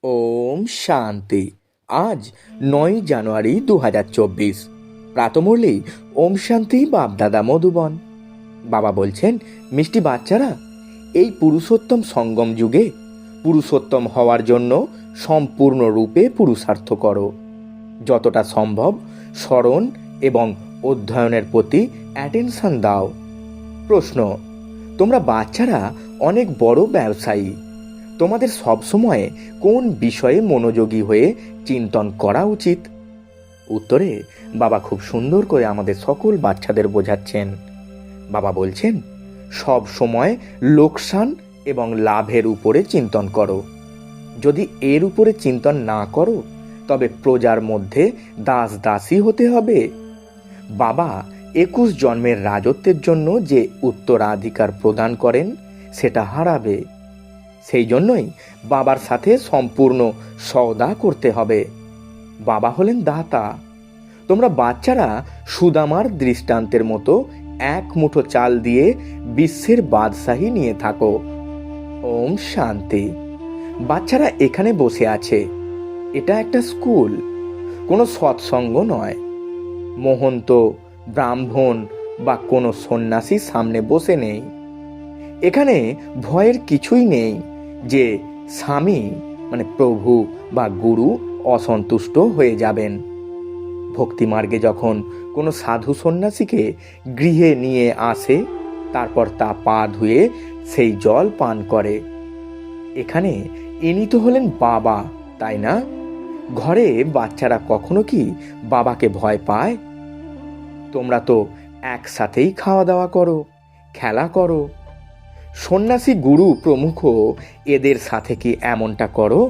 ওম শান্তি। আজ 9 জানুয়ারি 2024। প্রাতমূর্লি ওম শান্তি বাপদাদা মধুবন। বাবা বলছেন, মিষ্টি বাচ্চারা, এই পুরুষোত্তম সঙ্গম যুগে পুরুষোত্তম হওয়ার জন্য সম্পূর্ণরূপে পুরুষার্থ করো। যতটা সম্ভব স্মরণ এবং অধ্যয়নের প্রতি অ্যাটেনশন দাও। প্রশ্ন: তোমরা বাচ্চারা অনেক বড় ব্যবসায়ী। তোমাদের সবসময় কোন বিষয়ে মনোযোগী হয়ে চিন্তন করা উচিত? উত্তরে বাবা খুব সুন্দর করে আমাদের সকল বাচ্চাদের বোঝাচ্ছেন। বাবা বলছেন, সব সময় লোকসান এবং লাভের উপরে চিন্তন করো। যদি এর উপরে চিন্তন না করো তবে প্রজার মধ্যে দাস দাসী হতে হবে। বাবা 21 জন্মের রাজত্বের জন্য যে উত্তরাধিকার প্রদান করেন সেটা হারাবে। সেই জন্যই বাবার সাথে সম্পূর্ণ সওদা করতে হবে। বাবা হলেন দাতা। তোমরা বাচ্চারা সুদামার দৃষ্টান্তের মতো এক মুঠো চাল দিয়ে বিশ্বের বাদশাহী নিয়ে থাকো। ওম শান্তি। বাচ্চারা এখানে বসে আছে। এটা একটা স্কুল, কোনো সৎসঙ্গ নয়। মহন্ত, ব্রাহ্মণ বা কোনো সন্ন্যাসী সামনে বসে নেই। এখানে ভয়ের কিছুই নেই যে স্বামী প্রভু বা গুরু অসন্তুষ্ট হয়ে যাবেন। ভক্তিমার্গে যখন কোনো সাধু সন্ন্যাসীকে গৃহে নিয়ে আসে, তারপর তা পা ধুয়ে সেই জল পান করে। এখানে ইনি তো হলেন বাবা, তাই না? ঘরে বাচ্চারা কখনো কি বাবাকে ভয় পায়? তোমরা তো একসাথেই খাওয়া দাওয়া করো, খেলা করো। সন্ন্যাসী, গুরু প্রমুখ এদের সাথে কি এমনটা করো?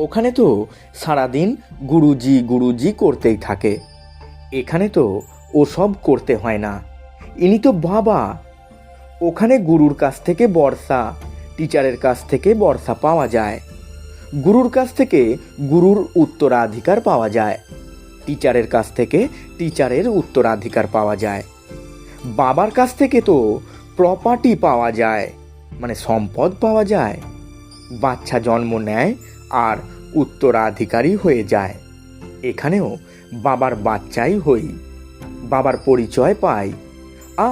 ওখানে তো সারাদিন গুরুজি গুরুজি করতেই থাকে। এখানে তো ওসব করতে হয় না। ইনি তো বাবা। ওখানে গুরুর কাছ থেকে বর্ষা, টিচারের কাছ থেকে বর্ষা পাওয়া যায়। গুরুর কাছ থেকে গুরুর উত্তরাধিকার পাওয়া যায়। টিচারের কাছ থেকে টিচারের উত্তরাধিকার পাওয়া যায়। বাবার কাছ থেকে তো প্রপার্টি পাওয়া যায়, সম্পদ পাওয়া যায়। বাচ্চা জন্ম নেয় আর উত্তরাধিকারী হয়ে যায়। এখানেও বাবার বাচ্চাই হই, বাবার পরিচয় পাই,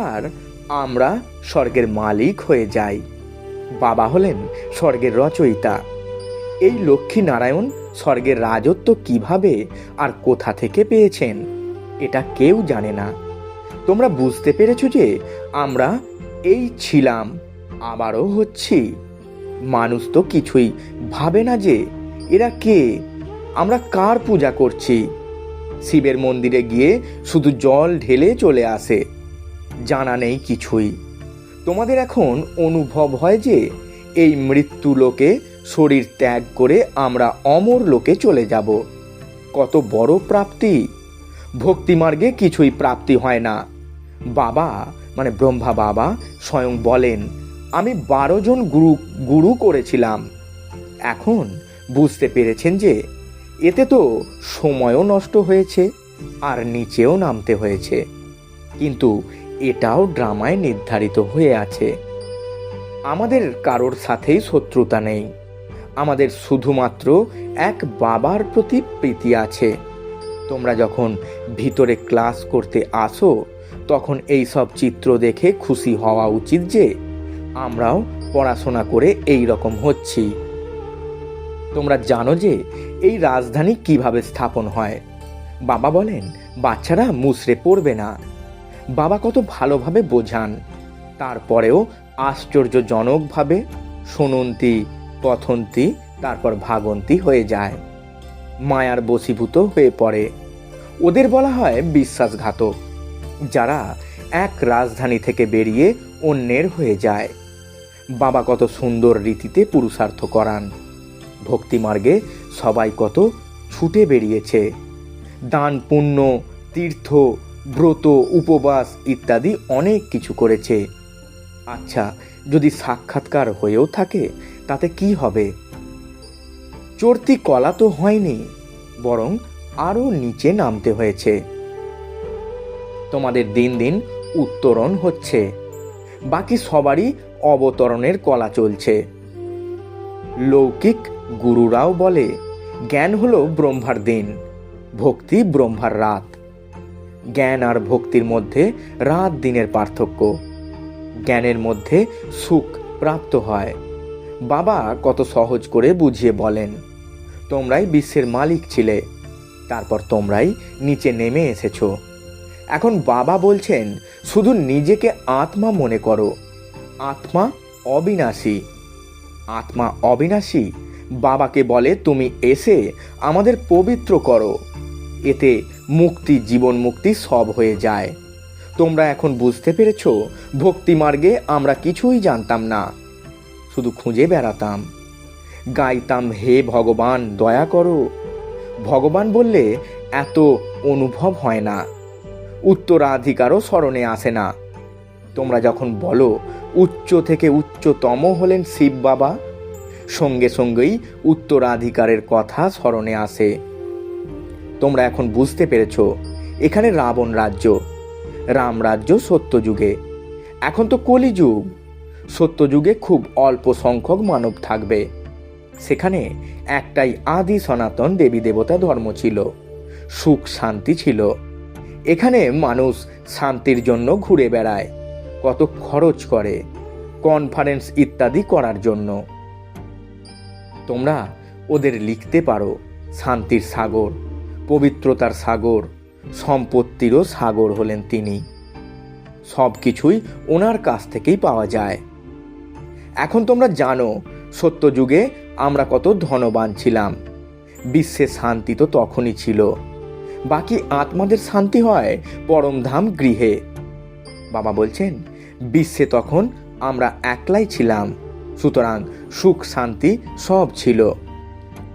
আর আমরা স্বর্গের মালিক হয়ে যাই। বাবা হলেন স্বর্গের রচয়িতা। এই লক্ষ্মী নারায়ণ স্বর্গের রাজত্ব কিভাবে আর কোথা থেকে পেয়েছেন এটা কেউ জানে না। তোমরা বুঝতে পেরেছো যে আমরা এই ছিলাম, আবারও হচ্ছি। মানুষ তো কিছুই ভাবে না যে এরা কে, আমরা কার পূজা করছি। শিবের মন্দিরে গিয়ে শুধু জল ঢেলে চলে আসে, জানা নেই কিছুই। তোমাদের এখন অনুভব হয় যে এই মৃত্যু লোকে শরীর ত্যাগ করে আমরা অমর লোকে চলে যাব। কত বড় প্রাপ্তি! ভক্তিমার্গে কিছুই প্রাপ্তি হয় না। বাবা ব্রহ্মা বাবা স্বয়ং বলেন, আমি 12 জন গুরু করেছিলাম। এখন বুঝতে পেরেছেন যে এতে তো সময়ও নষ্ট হয়েছে আর নিচেও নামতে হয়েছে, কিন্তু এটাও ড্রামায় নির্ধারিত হয়ে আছে। আমাদের কারোর সাথেই শত্রুতা নেই। আমাদের শুধুমাত্র এক বাবার প্রতি প্রীতি আছে। তোমরা যখন ভিতরে ক্লাস করতে আসো তখন এই সব চিত্র দেখে খুশি হওয়া উচিত যে আমরাও পড়াশোনা করে এই রকম হচ্ছি। তোমরা জানো যে এই রাজধানী কিভাবে স্থাপন হয়। বাবা বলেন, বাচ্চারা মুসড়ে পড়বে না। বাবা কত ভালোভাবে বোঝান। তারপরেও আশ্চর্যজনকভাবে শুনন্তি, কথন্তি, তারপর ভাগন্তি হয়ে যায়। মায়ার বশীভূত হয়ে পড়ে। ওদের বলা হয় বিশ্বাসঘাতক, যারা এক রাজধানী থেকে বেরিয়ে অন্যের হয়ে যায়। বাবা কত সুন্দর রীতিতে পুরুষার্থ করান। ভক্তিমার্গে সবাই কত ছুটে বেরিয়েছে। দান, পুণ্য, তীর্থ, ব্রত, উপবাস ইত্যাদি অনেক কিছু করেছে। আচ্ছা, যদি সাক্ষাৎকার হয়েও থাকে তাতে কি হবে? চড়তি কলা তো হয়নি, বরং আরো নিচে নামতে হয়েছে। তোমাদের দিন দিন উত্তরণ হচ্ছে, বাকি সবারই অবতরণের কলা চলছে। লৌকিক গুরুরাও বলে জ্ঞান হলো ব্রহ্মার দিন, ভক্তি ব্রহ্মার রাত। জ্ঞান আর ভক্তির মধ্যে রাত দিনের পার্থক্য। জ্ঞানের মধ্যে সুখ প্রাপ্ত হয়। বাবা কত সহজ করে বুঝিয়ে বলেন, তোমরাই বিশ্বের মালিক ছিলে, তারপর তোমরাই নিচে নেমে এসেছো। এখন বাবা বলছেন শুধু নিজেকে আত্মা মনে করো। আত্মা অবিনাশী। আত্মা অবিনাশী বাবাকে বলে তুমি এসে আমাদের পবিত্র করো। এতে মুক্তি, জীবন মুক্তি সব হয়ে যায়। তোমরা এখন বুঝতে পেরেছ, ভক্তি মার্গে আমরা কিছুই জানতাম না, শুধু খুঁজে বেড়াতাম, গাইতাম হে ভগবান দয়া করো। ভগবান বললে এত অনুভব হয় না, উত্তরাধিকারও স্মরণে আসে না। তোমরা যখন বলো উচ্চ থেকে উচ্চতম হলেন শিব বাবা, সঙ্গে সঙ্গেই উত্তরাধিকারের কথা স্মরণে আসে। তোমরা এখন বুঝতে পেরেছ, এখানে রাবণ রাজ্য, রাম রাজ্য সত্যযুগে। এখন তো কলিযুগ। সত্যযুগে খুব অল্প সংখ্যক মানব থাকবে। সেখানে একটাই আদি সনাতন দেবী দেবতা ধর্ম ছিল, সুখ শান্তি ছিল। এখানে মানুষ শান্তির জন্য ঘুরে বেড়ায়, কত খরচ করে কনফারেন্স ইত্যাদি করার জন্য। তোমরা ওদের লিখতে পারো শান্তির সাগর, পবিত্রতার সাগর, সম্পত্তিরও সাগর হলেন তিনি। সব কিছুই ওনার কাছ থেকেই পাওয়া যায়। এখন তোমরা জানো সত্যযুগে আমরা কত ধনবান ছিলাম। বিশ্বে শান্তি তো তখনই ছিল। বাকি আত্মাদের শান্তি হয় পরমধাম গৃহে। বাবা বলছেন বিশ্বে তখন আমরা একলাই ছিলাম, সুতরাং সুখ শান্তি সব ছিল।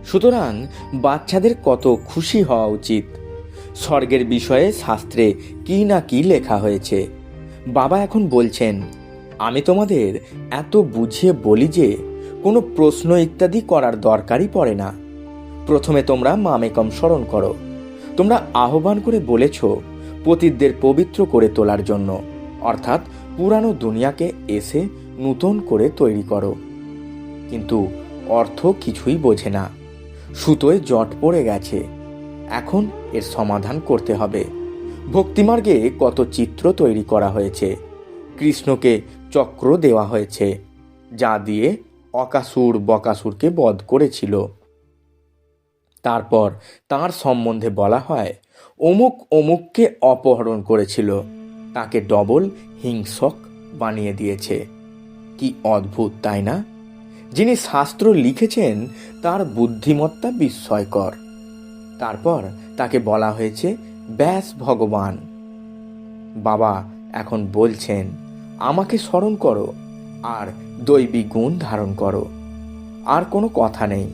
সুতরাং বাচ্চাদের কত খুশি হওয়া উচিত। স্বর্গের বিষয়ে শাস্ত্রে কি না কি লেখা হয়েছে। বাবা এখন বলছেন আমি তোমাদের এত বুঝিয়ে বলি যে কোনো প্রশ্ন ইত্যাদি করার দরকারই পড়ে না। প্রথমে তোমরা মামেকম স্মরণ করো। তোমরা আহ্বান করে বলেছ পতিতদের পবিত্র করে তোলার জন্য, অর্থাৎ পুরানো দুনিয়াকে এসে নূতন করে তৈরি করো। কিন্তু অর্থ কিছুই বোঝে না, সুতোয় জট পড়ে গেছে। এখন এর সমাধান করতে হবে। ভক্তিমার্গে কত চিত্র তৈরি করা হয়েছে। কৃষ্ণকে চক্র দেওয়া হয়েছে, যা দিয়ে অকাসুর বকাসুরকে বধ করেছিল। তারপর তার সম্বন্ধে বলা হয় অমুক অমুককে অপহরণ করেছিল, তাকে ডবল হিংসক বানিয়ে দিয়েছে। কি অদ্ভুত, তাই না? যিনি শাস্ত্র লিখেছেন তার বুদ্ধিমত্তা বিস্ময়কর। তারপর তাকে বলা হয়েছে ব্যাস ভগবান। বাবা এখন বলছেন আমাকে স্মরণ করো আর দৈবী গুণ ধারণ করো। আর কোনো কথা নেই,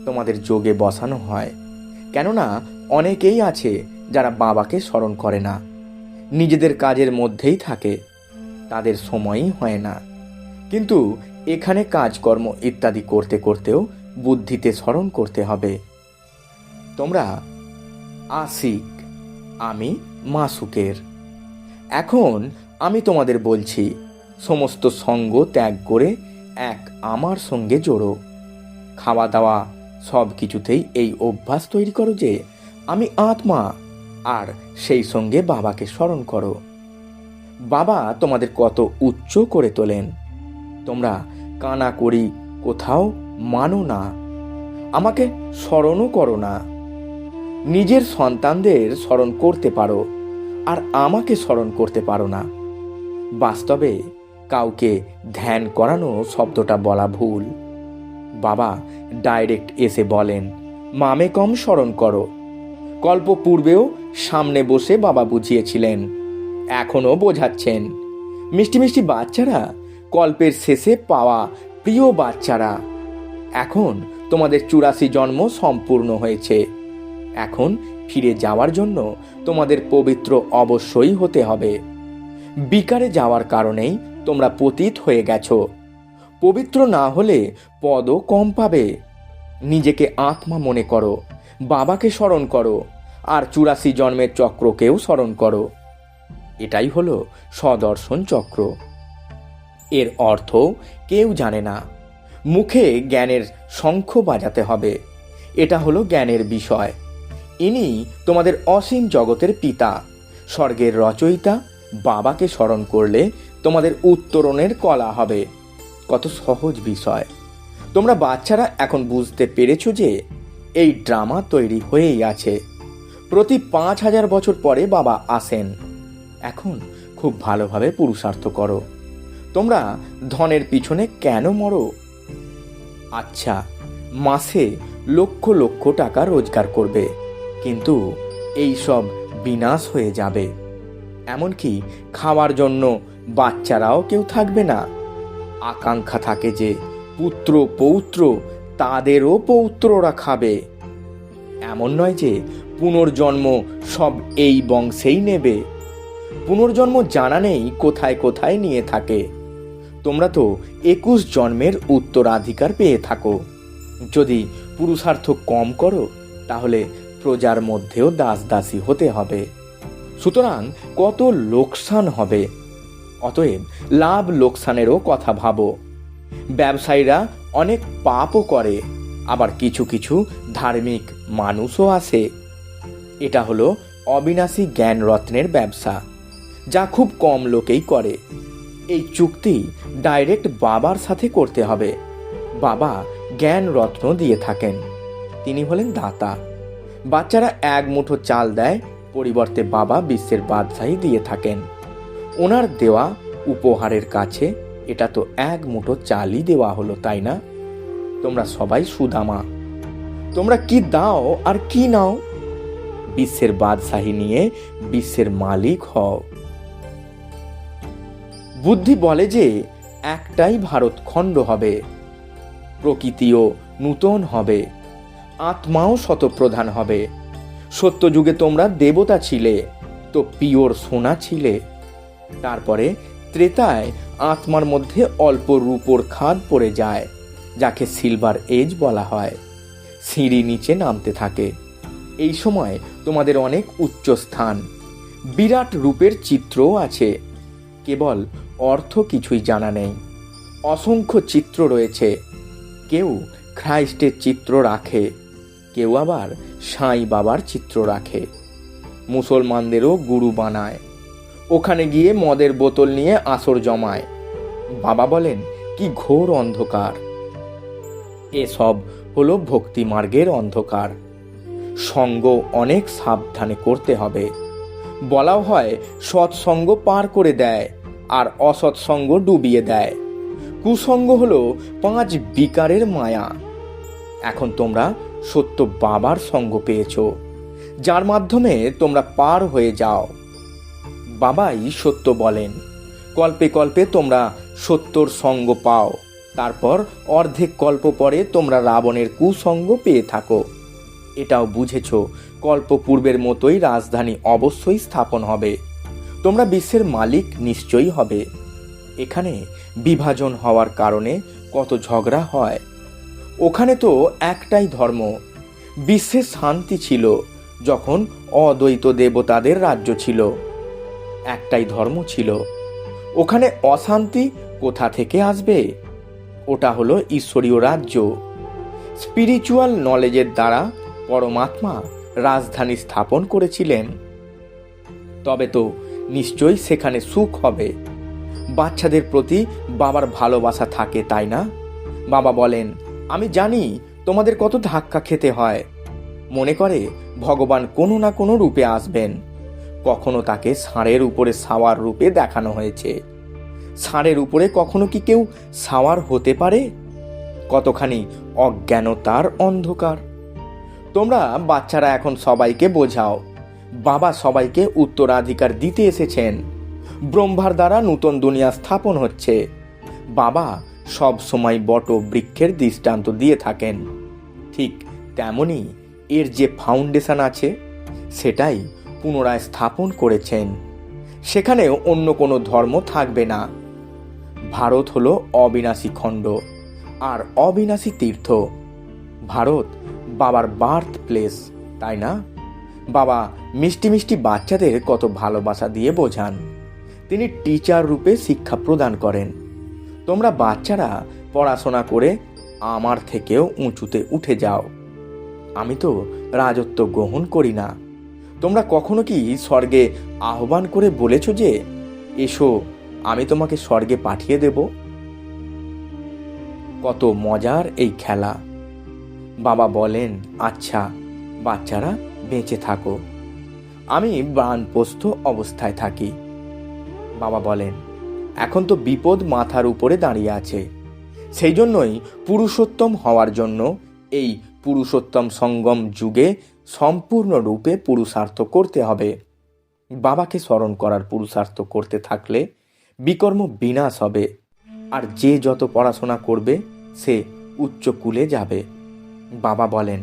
তোমাদের যোগে বসানো হয়। কেননা অনেকেই আছে যারা বাবাকে স্মরণ করে না, নিজেদের কাজের মধ্যেই থাকে, তাদের সময়ই হয় না। কিন্তু এখানে কাজকর্ম ইত্যাদি করতে করতেও বুদ্ধিতে স্মরণ করতে হবে। তোমরা আশিক, আমি মাসুকের। এখন আমি তোমাদের বলছি সমস্ত সঙ্গ ত্যাগ করে এক আমার সঙ্গে জোড়ো। খাওয়া দাওয়া সব কিছুতেই এই অভ্যাস তৈরি করো যে আমি আত্মা, আর সেই সঙ্গে বাবাকে স্মরণ করো। বাবা তোমাদের কত উচ্চ করে তোলেন। তোমরা কানা করি কোথাও মানো না, আমাকে স্মরণও করো না। নিজের সন্তানদের স্মরণ করতে পারো আর আমাকে স্মরণ করতে পারো না। বাস্তবে কাউকে ধ্যান করানো শব্দটা বলা ভুল। বাবা ডাইরেক্ট এসে বলেন মামেকম স্মরণ করো। কল্প পূর্বেও সামনে বসে বাবা বুঝিয়েছিলেন, এখনো বোঝাচ্ছেন। মিষ্টি মিষ্টি বাচ্চারা, কল্পের শেষে পাওয়া প্রিয় বাচ্চারা, এখন তোমাদের 84 জন্ম সম্পূর্ণ হয়েছে। এখন ফিরে যাওয়ার জন্য তোমাদের পবিত্র অবশ্যই হতে হবে। বিকারে যাওয়ার কারণেই তোমরা পতিত হয়ে গেছো। পবিত্র না হলে পদও কম পাবে। নিজেকে আত্মা মনে করো, বাবাকে স্মরণ করো, আর 84 জন্মের চক্রকেও স্মরণ করো। এটাই হলো সদর্শন চক্র। এর অর্থ কেউ জানে না। মুখে জ্ঞানের শঙ্খ বাজাতে হবে। এটা হলো জ্ঞানের বিষয়। ইনি তোমাদের অসীম জগতের পিতা, স্বর্গের রচয়িতা। বাবাকে স্মরণ করলে তোমাদের উত্তরণের কলা হবে। কত সহজ বিষয়। তোমরা বাচ্চারা এখন বুঝতে পেরেছো যে এই ড্রামা তৈরি হয়েই আছে। প্রতি 5000 বছর পরে বাবা আসেন। এখন খুব ভালোভাবে পুরুষার্থ করো। তোমরা ধনের পিছনে কেন মরো? আচ্ছা, মাসে লক্ষ লক্ষ টাকা রোজগার করবে, কিন্তু এই সব বিনাশ হয়ে যাবে। এমনকি খাওয়ার জন্য বাচ্চারাও কেউ থাকবে না। আকাঙ্ক্ষা থাকে যে পুত্র পৌত্র তাদেরও পৌত্ররা খাবে। এমন নয় যে পুনর্জন্ম সব এই বংশেই নেবে। পুনর্জন্ম জানা নেই কোথায় কোথায় নিয়ে থাকে। তোমরা তো 21 জন্মের উত্তরাধিকার পেয়ে থাকো। যদি পুরুষার্থ কম করো তাহলে প্রজার মধ্যেও দাস দাসী হতে হবে। সুতরাং কত লোকসান হবে। অতএব লাভ লোকসানেরও কথা ভাবো। ব্যবসায়ীরা অনেক পাপও করে, আবার কিছু কিছু ধার্মিক মানুষও আছে। এটা হলো অবিনাশী জ্ঞান রত্নের ব্যবসা, যা খুব কম লোকেই করে। এই চুক্তি ডাইরেক্ট বাবার সাথে করতে হবে। বাবা জ্ঞান রত্ন দিয়ে থাকেন, তিনি হলেন দাতা। বাচ্চারা এক মুঠো চাল দেয়, পরিবর্তে বাবা বিশ্বের বাদশাহী দিয়ে থাকেন। ওনার দেওয়া উপহারের কাছে এটা তো এক মুঠো চালই দেওয়া হলো, তাই না? তোমরা সবাই সুদামা। তোমরা কি দাও আর কি নাও? বিশ্বের বাদশাহী নিয়ে বিশ্বের মালিক হও। বুদ্ধি বলে যে একটাই ভারতখণ্ড হবে, প্রকৃতিও নূতন হবে, আত্মাও শতপ্রধান হবে। সত্যযুগে তোমরা দেবতা ছিলে, তো পিওর সোনা ছিলে। তারপরে ত্রেতায় আত্মার মধ্যে অল্প রূপোর খাদ পড়ে যায়, যাকে সিলভার এজ বলা হয়। সিঁড়ি নিচে নামতে থাকে। এই সময় তোমাদের অনেক উচ্চ স্থান, বিরাট রূপের চিত্রও আছে। কেবল অর্থ কিছুই জানা নেই। অসংখ্য চিত্র রয়েছে। কেউ খ্রাইস্টের চিত্র রাখে, কেউ আবার সাঁই বাবার চিত্র রাখে। মুসলমানদেরও গুরু বানায়। ওখানে গিয়ে মদের বোতল নিয়ে আসর জমায়। বাবা বলেন কি ঘোর অন্ধকার। এসব হলো ভক্তি মার্গের অন্ধকার। সঙ্গ অনেক সাবধানে করতে হবে। বলাও হয় সৎসঙ্গ পার করে দেয় আর অসৎসঙ্গ ডুবিয়ে দেয়। কুসঙ্গ হলো 5 বিকারের মায়া। এখন তোমরা সত্য বাবার সঙ্গ পেয়েছ, যার মাধ্যমে তোমরা পার হয়ে যাও। বাবাই সত্য বলেন। কল্পে কল্পে তোমরা সত্যর সঙ্গ পাও, তারপর অর্ধেক কল্প পরে তোমরা রাবণের কুসঙ্গ পেয়ে থাকো। এটাও বুঝেছ কল্প পূর্বের মতোই রাজধানী অবশ্যই স্থাপন হবে। তোমরা বিশ্বের মালিক নিশ্চয়ই হবে। এখানে বিভাজন হওয়ার কারণে কত ঝগড়া হয়। ওখানে তো একটাই ধর্ম। বিশ্বে শান্তি ছিল যখন অদ্বৈত দেবতাদের রাজ্য ছিল। একটাই ধর্ম ছিল। ওখানে অশান্তি কোথা থেকে আসবে? ওটা হলো ঈশ্বরীয় রাজ্য। স্পিরিচুয়াল নলেজের দ্বারা পরমাত্মা রাজধানী স্থাপন করেছিলেন। তবে তো নিশ্চয়ই সেখানে সুখ হবে। বাচ্চাদের প্রতি বাবার ভালোবাসা থাকে, তাই না? বাবা বলেন, আমি জানি তোমাদের কত ধাক্কা খেতে হয়। মনে করে ভগবান কোনো না কোনো রূপে আসবেন। কখনো তাকে ষাঁড়ের উপরে সাওয়ার রূপে দেখানো হয়েছে। ষাঁড়ের উপরে কখনো কি কেউ সাওয়ার হতে পারে? কতখানি অজ্ঞানতার অন্ধকার। তোমরা বাচ্চারা এখন সবাইকে বোঝাও, বাবা সবাইকে উত্তরাধিকার দিতে এসেছেন। ব্রহ্মার দ্বারা নূতন দুনিয়া স্থাপন হচ্ছে। বাবা সব সময় বট বৃক্ষের দৃষ্টান্ত দিয়ে থাকেন। ঠিক তেমনি এর যে ফাউন্ডেশন আছে সেটাই পুনরায় স্থাপন করেছেন। সেখানে অন্য কোনো ধর্ম থাকবে না। ভারত হলো অবিনাশী খণ্ড আর অবিনাশী তীর্থ। ভারত বাবার বার্থ প্লেস, তাই না? বাবা মিষ্টি মিষ্টি বাচ্চাদের কত ভালোবাসা দিয়ে বোঝান। তিনি টিচার রূপে শিক্ষা প্রদান করেন। তোমরা বাচ্চারা পড়াশোনা করে আমার থেকেও উঁচুতে উঠে যাও। আমি তো রাজত্ব গ্রহণ করি না। তোমরা কখনো কি স্বর্গে আহ্বান করে বলেছ যে এসো, আমি তোমাকে স্বর্গে পাঠিয়ে দেব? কত মজার এই খেলা। বাবা বলেন, আচ্ছা বাচ্চারা বেঁচে থাকো, আমি বানপ্রস্থ অবস্থায় থাকি। বাবা বলেন, এখন তো বিপদ মাথার উপরে দাঁড়িয়ে আছে, সেই জন্যই পুরুষোত্তম হওয়ার জন্য এই পুরুষোত্তম সঙ্গম যুগে সম্পূর্ণরূপে পুরুষার্থ করতে হবে। বাবাকে স্মরণ করার পুরুষার্থ করতে থাকলে বিকর্ম বিনাশ হবে, আর যে যত পড়াশোনা করবে সে উচ্চ কুলে যাবে। বাবা বলেন,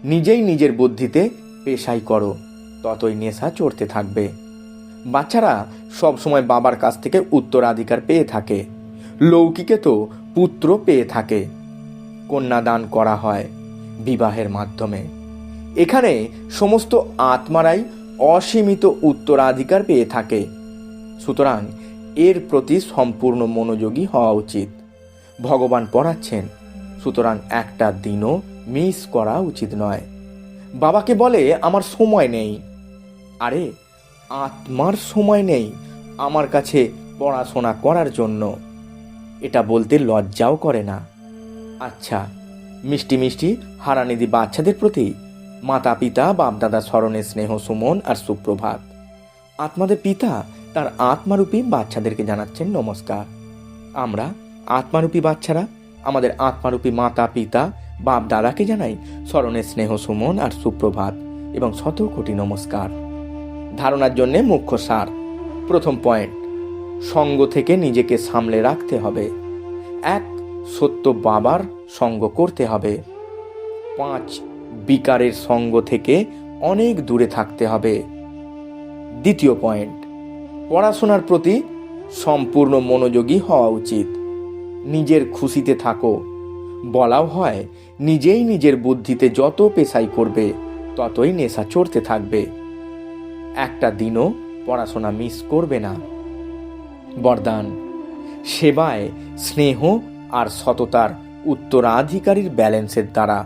নিজেই নিজের বুদ্ধিতে পেশাই করো, ততই নেশা চড়তে থাকবে। বাচ্চারা সব সময় বাবার কাছ থেকে উত্তরাধিকার পেয়ে থাকে, লৌকিকে তো পুত্র পেয়ে থাকে। কন্যাদান করা হয় বিবাহের মাধ্যমে। এখানে সমস্ত আত্মারাই অসীমিত উত্তরাধিকার পেয়ে থাকে, সুতরাং এর প্রতি সম্পূর্ণ মনোযোগী হওয়া উচিত। ভগবান পড়াচ্ছেন, সুতরাং একটা দিনও মিস করা উচিত নয়। বাবাকে বলে আমার সময় নেই। আরে আত্মার সময় নেই আমার কাছে পড়াশোনা করার জন্য, এটা বলতে লজ্জাও করে না। আচ্ছা, মিষ্টি মিষ্টি হারানিধি বাচ্চাদের প্রতি মাতা পিতা বাপদাদা স্মরণে স্নেহ সুমন আর সুপ্রভাত। আত্মাদের পিতা তার আত্মারূপী বাচ্চাদেরকে জানাচ্ছেন নমস্কার। আমরা আত্মারূপী বাচ্চারা আমাদের আত্মারূপী মাতা পিতা বাপ দাদাকে জানাই স্মরণে স্নেহ সুমন আর সুপ্রভাত এবং শত কোটি নমস্কার। ধারণার জন্য মুখ্য সার। প্রথম পয়েন্ট, সঙ্গ থেকে নিজেকে সামলে রাখতে হবে। 1, সত্য বাবার সঙ্গ করতে হবে। 5, বিকারের সঙ্গ থেকে অনেক দূরে থাকতে হবে। দ্বিতীয় পয়েন্ট, পড়াশোনার প্রতি সম্পূর্ণ মনোযোগী হওয়া উচিত। নিজের খুশিতে থাকো। বলাও হয়, নিজেই নিজের বুদ্ধিতে যত পেশাই করবে ততই নেশা চড়তে থাকবে। একটা দিনও পড়াশোনা মিস করবে না। বরদান, সেবায় স্নেহ আর সততার উত্তরাধিকারীর ব্যালেন্সের দ্বারা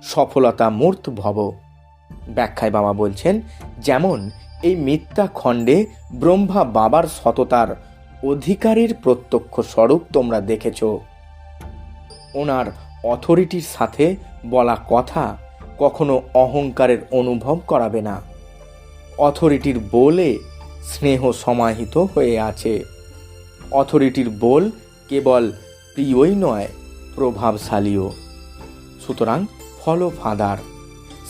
সফলতা মূর্ত ভব। ব্যাখ্যায় বাবা বলছেন, যেমন এই মিথ্যা খণ্ডে ব্রহ্মা বাবার সততার অধিকারীর প্রত্যক্ষ স্বরূপ তোমরা দেখেছ। ওনার অথরিটির সাথে বলা কথা কখনো অহংকারের অনুভব করাবে না। অথরিটির বলে স্নেহ সমাহিত হয়ে আছে। অথরিটির বল কেবল প্রিয়ই নয়, প্রভাবশালীও। সুতরাং ফলো ফাদার,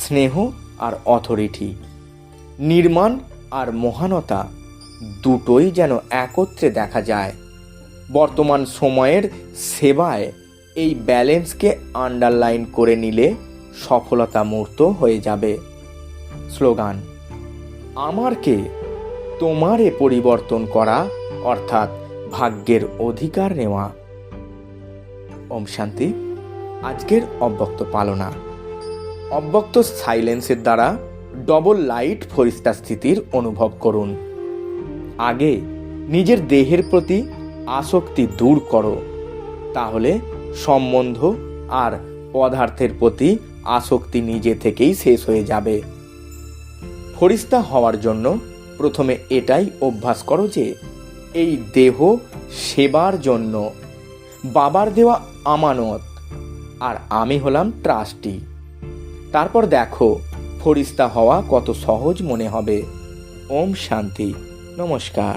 স্নেহ আর অথরিটি, নির্মাণ আর মহানতা দুটোই যেন একত্রে দেখা যায়। বর্তমান সময়ের সেবায় এই ব্যালেন্সকে আন্ডারলাইন করে নিলে সফলতা মূর্ত হয়ে যাবে। স্লোগান, আমারকে তোমারে পরিবর্তন করা অর্থাৎ ভাগ্যের অধিকার নেওয়া। ওম শান্তি। আজকের অব্যক্ত পালনা। অব্যক্ত সাইলেন্সের দ্বারা ডবল লাইট ফরিস্তা স্থিতির অনুভব করুন। আগে নিজের দেহের প্রতি আসক্তি দূর করো, তাহলে সম্বন্ধ আর পদার্থের প্রতি আসক্তি নিজে থেকেই শেষ হয়ে যাবে। ফরিস্তা হওয়ার জন্য প্রথমে এটাই অভ্যাস করো যে এই দেহ সেবার জন্য বাবার দেওয়া আমানত, আর আমি হলাম ট্রাস্টি। তারপর দেখো ফরিস্তা হওয়া কত সহজ মনে হবে। ওম শান্তি। নমস্কার।